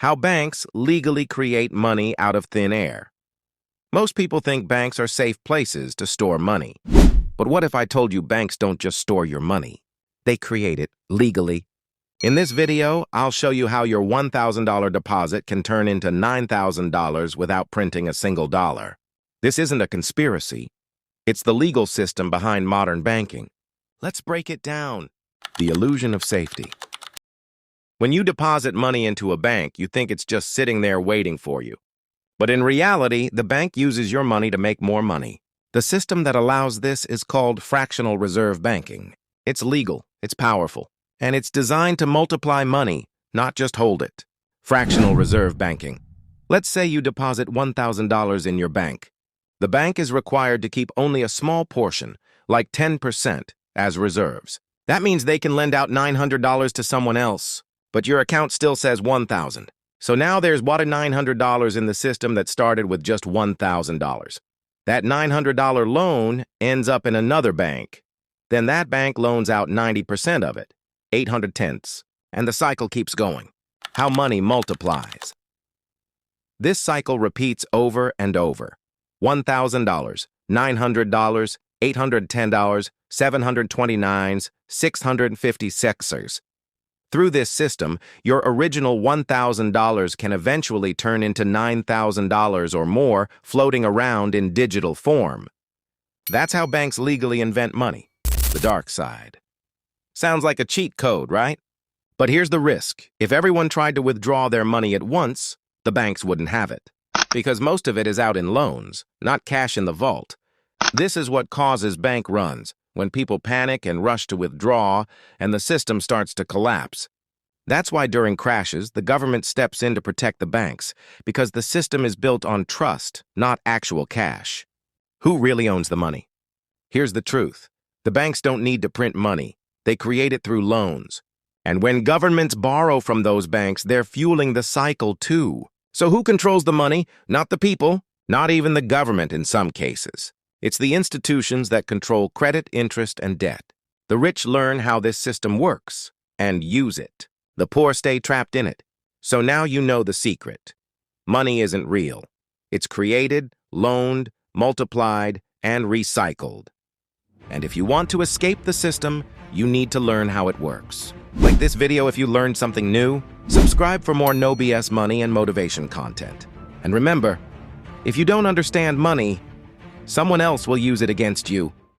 How banks legally create money out of thin air. Most people think banks are safe places to store money. But what if I told you banks don't just store your money? They create it legally. In this video, I'll show you how your $1,000 deposit can turn into $9,000 without printing a single dollar. This isn't a conspiracy. It's the legal system behind modern banking. Let's break it down. The illusion of safety. When you deposit money into a bank, you think it's just sitting there waiting for you. But in reality, the bank uses your money to make more money. The system that allows this is called fractional reserve banking. It's legal, it's powerful, and it's designed to multiply money, not just hold it. Fractional reserve banking. Let's say you deposit $1,000 in your bank. The bank is required to keep only a small portion, like 10%, as reserves. That means they can lend out $900 to someone else, but your account still says $1,000. So now there's $900 in the system that started with just $1,000. That $900 loan ends up in another bank. Then that bank loans out 90% of it, 800 and the cycle keeps going. How money multiplies. This cycle repeats over and over. $1,000, $900, $810, $729, $656. Through this system, your original $1,000 can eventually turn into $9,000 or more floating around in digital form. That's how banks legally invent money. The dark side. Sounds like a cheat code, right? But here's the risk. If everyone tried to withdraw their money at once, the banks wouldn't have it. Because most of it is out in loans, not cash in the vault. This is what causes bank runs, when people panic and rush to withdraw, and the system starts to collapse. That's why during crashes, the government steps in to protect the banks, because the system is built on trust, not actual cash. Who really owns the money? Here's the truth. The banks don't need to print money. They create it through loans. And when governments borrow from those banks, they're fueling the cycle too. So who controls the money? Not the people, not even the government in some cases. It's the institutions that control credit, interest, and debt. The rich learn how this system works and use it. The poor stay trapped in it. So now you know the secret. Money isn't real. It's created, loaned, multiplied, and recycled. And if you want to escape the system, you need to learn how it works. Like this video if you learned something new. Subscribe for more no BS money and motivation content. And remember, if you don't understand money, someone else will use it against you.